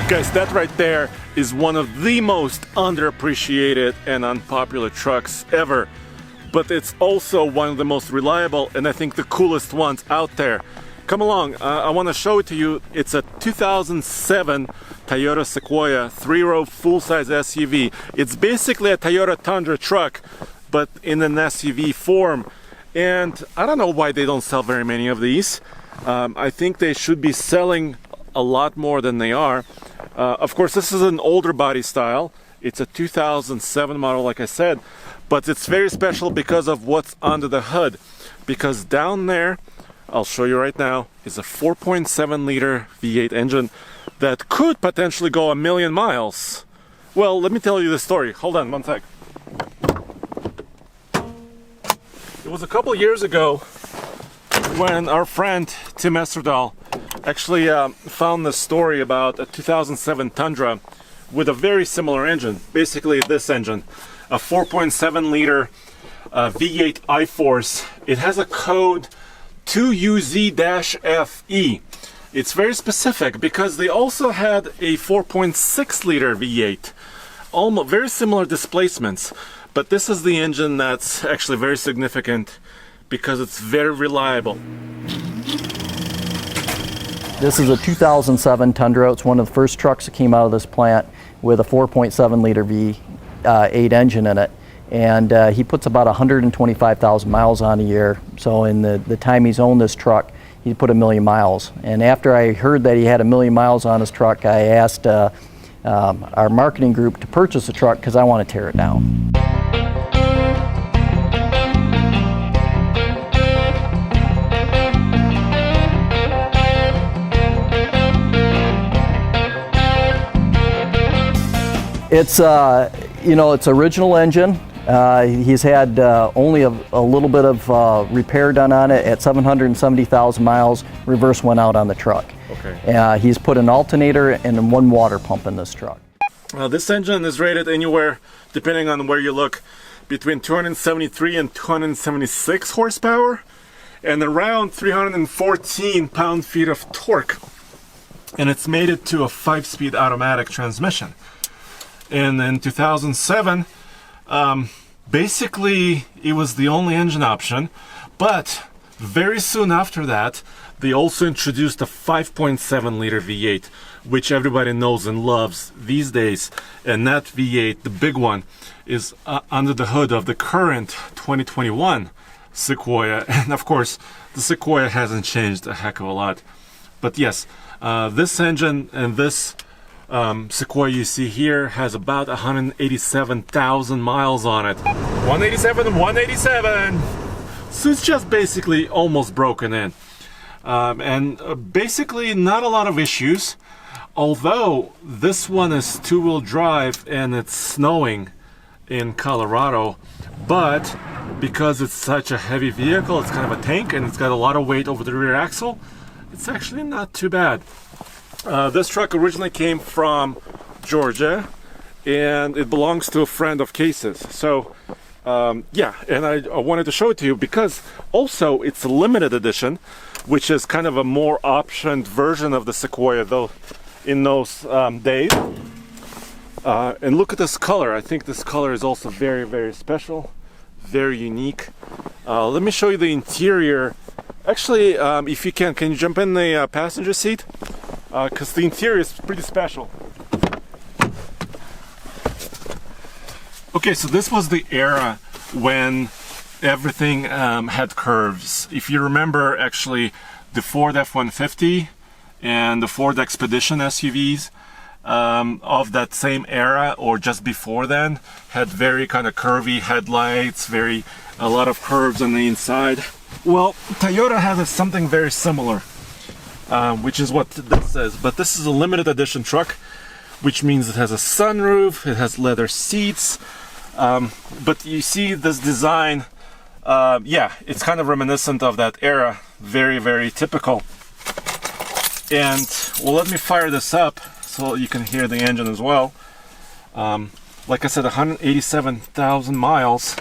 Guys, that right there is one of the most underappreciated and unpopular trucks ever. But it's also one of the most reliable and I think the coolest ones out there. Come along, I want to show it to you. It's a 2007 Toyota Sequoia 3-row full-size SUV. It's basically a Toyota Tundra truck, but in an SUV form. And I don't know why they don't sell very many of these. I think they should be selling a lot more than they are. Of course, this is an older body style. It's a 2007 model, like I said, but it's very special because of what's under the hood. Because down there, I'll show you right now, is a 4.7 liter V8 engine that could potentially go 1,000,000 miles. Well, let me tell you the story. Hold on one sec. It was a couple years ago when our friend Tim Esterdahl actually found this story about a 2007 Tundra with a very similar engine, basically this engine, a 4.7 liter V8 I-Force. It has a code 2UZ-FE. It's very specific because they also had a 4.6 liter V8, almost very similar displacements, but this is the engine that's actually very significant because it's very reliable. This is a 2007 Tundra. It's one of the first trucks that came out of this plant with a 4.7 liter V8 engine in it. And he puts about 125,000 miles on a year. So in the time he's owned this truck, he put 1,000,000 miles. And after I heard that he had 1,000,000 miles on his truck, I asked our marketing group to purchase the truck because I want to tear it down. It's it's original engine. He's had only a little bit of repair done on it. At 770,000 miles, reverse went out on the truck. Okay. He's put an alternator and one water pump in this truck. This engine is rated anywhere, depending on where you look, between 273 and 276 horsepower and around 314 pound-feet of torque. And it's mated to a 5-speed automatic transmission. And in 2007, basically it was the only engine option, but very soon after that, they also introduced a 5.7 liter V8, which everybody knows and loves these days. And that V8, the big one, is under the hood of the current 2021 Sequoia. And of course, the Sequoia hasn't changed a heck of a lot. But yes, this engine and this Sequoia you see here has about 187,000 miles on it. 187. So it's just basically almost broken in. And basically not a lot of issues, although this one is 2-wheel drive and it's snowing in Colorado. But because it's such a heavy vehicle, it's kind of a tank and it's got a lot of weight over the rear axle, it's actually not too bad. This truck originally came from Georgia and it belongs to a friend of Case's. So yeah, and I wanted to show it to you because also it's a limited edition, which is kind of a more optioned version of the Sequoia though in those days. And look at this color. I think this color is also very, very special, very unique. Let me show you the interior. Actually, if you can you jump in the passenger seat? Because the interior is pretty special. Okay, so this was the era when everything had curves. If you remember, actually, the Ford F-150 and the Ford Expedition SUVs of that same era or just before then had very kind of curvy headlights, a lot of curves on the inside. Well, Toyota has something very similar. Which is what this is, but this is a limited edition truck, which means it has a sunroof, it has leather seats, but you see this design, yeah, it's kind of reminiscent of that era, very, very typical. And well, let me fire this up so you can hear the engine as well. Like I said, 187,000 miles.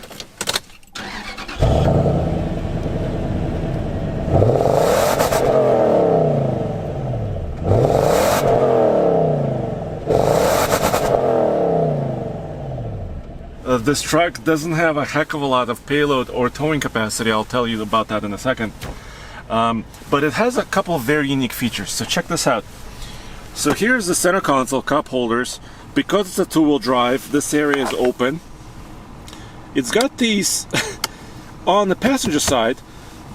This truck doesn't have a heck of a lot of payload or towing capacity. I'll tell you about that in a second. But it has a couple of very unique features. So check this out. So here's the center console cup holders. Because it's a two-wheel drive, this area is open. It's got these on the passenger side,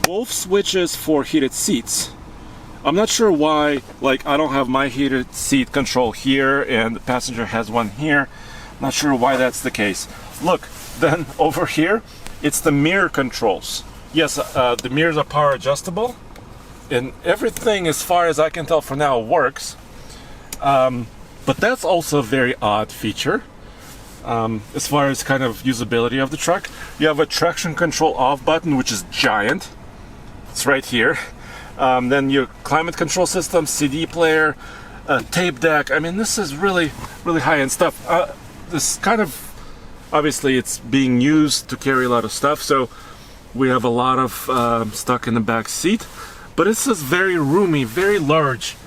both switches for heated seats. I'm not sure why, like, I don't have my heated seat control here and the passenger has one here. Not sure why that's the case. Look, then over here, it's the mirror controls. Yes, the mirrors are power adjustable, and everything, as far as I can tell for now, works. But that's also a very odd feature. As far as kind of usability of the truck, you have a traction control off button, which is giant. It's right here. Then your climate control system, CD player, tape deck. I mean, this is really, really high-end stuff. This kind of, obviously, it's being used to carry a lot of stuff, so we have a lot of stuff in the back seat. But it's this very roomy, very large,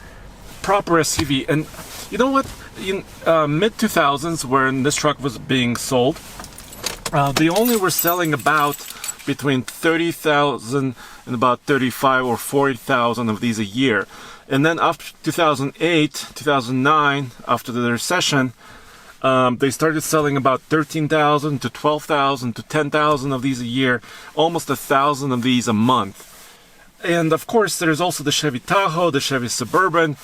proper SUV. And you know what? In mid-2000s, when this truck was being sold, they only were selling about between 30,000 and about 35 or 40,000 of these a year. And then after 2008, 2009, after the recession, they started selling about 13,000 to 12,000 to 10,000 of these a year, almost 1,000 of these a month. And of course, there's also the Chevy Tahoe, the Chevy Suburban,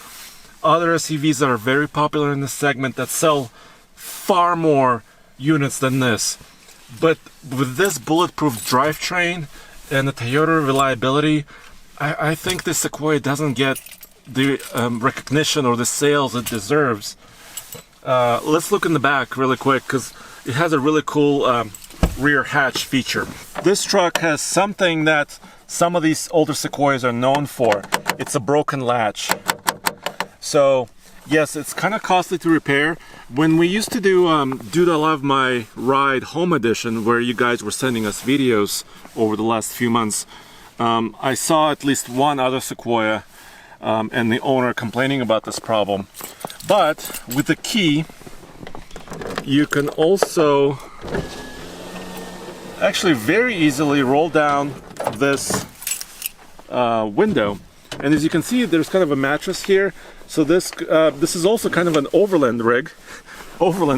other SUVs that are very popular in this segment that sell far more units than this. But with this bulletproof drivetrain and the Toyota reliability, I think the Sequoia doesn't get the recognition or the sales it deserves. Let's look in the back really quick, because it has a really cool rear hatch feature. This truck has something that some of these older Sequoias are known for. It's a broken latch. So yes, it's kind of costly to repair. When we used to do I Love My Ride Home Edition, where you guys were sending us videos over the last few months, I saw at least one other Sequoia and the owner complaining about this problem. But with the key, you can also actually very easily roll down this window. And as you can see, there's kind of a mattress here. So this is also kind of an overland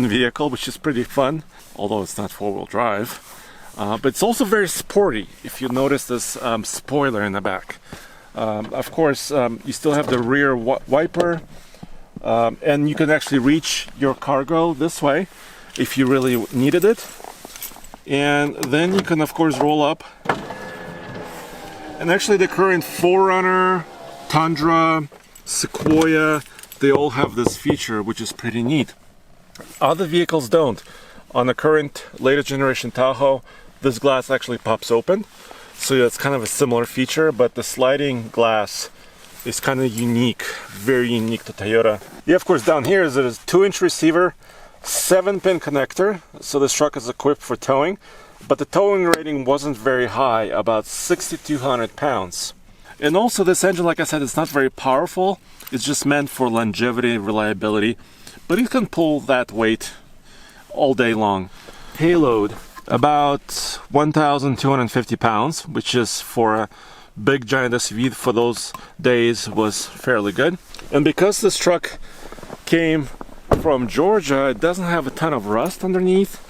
vehicle, which is pretty fun, although it's not four-wheel drive. But it's also very sporty, if you notice this spoiler in the back. Of course, you still have the rear wiper, and you can actually reach your cargo this way if you really needed it. And then you can, of course, roll up. And actually the current 4Runner, Tundra, Sequoia, they all have this feature, which is pretty neat. Other vehicles don't. On the current latest generation Tahoe, this glass actually pops open. So it's kind of a similar feature, but the sliding glass is kind of unique, very unique to Toyota. Yeah, of course, down here is a 2-inch receiver, 7-pin connector. So this truck is equipped for towing, but the towing rating wasn't very high, about 6,200 pounds. And also this engine, like I said, it's not very powerful. It's just meant for longevity and reliability, but it can pull that weight all day long. Payload, about 1,250 pounds, which is for a big giant SUV for those days was fairly good. And because this truck came from Georgia, it doesn't have a ton of rust underneath.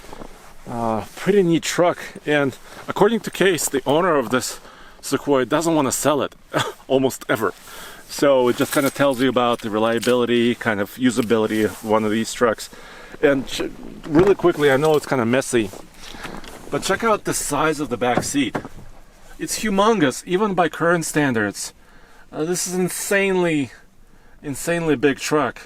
Pretty neat truck. And according to Case, the owner of this Sequoia doesn't want to sell it almost ever. So it just kind of tells you about the reliability, kind of usability of one of these trucks. And really quickly, I know it's kind of messy, but check out the size of the back seat. It's humongous, even by current standards. This is insanely big truck.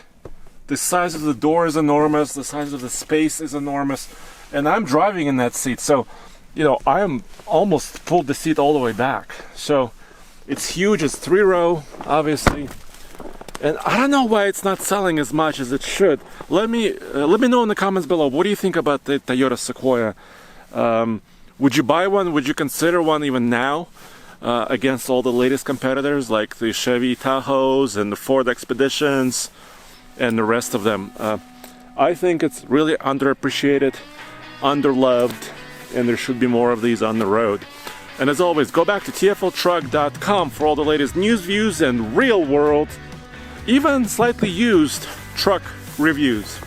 The size of the door is enormous, the size of the space is enormous, and I'm driving in that seat, so you know, I am almost pulled the seat all the way back. So it's huge, it's 3-row, obviously. And I don't know why it's not selling as much as it should. Let me know in the comments below. What do you think about the Toyota Sequoia? Would you buy one? Would you consider one even now against all the latest competitors like the Chevy Tahoes and the Ford Expeditions and the rest of them? I think it's really underappreciated, underloved, and there should be more of these on the road. And as always, go back to tfltruck.com for all the latest news, views, and real world, even slightly used truck reviews.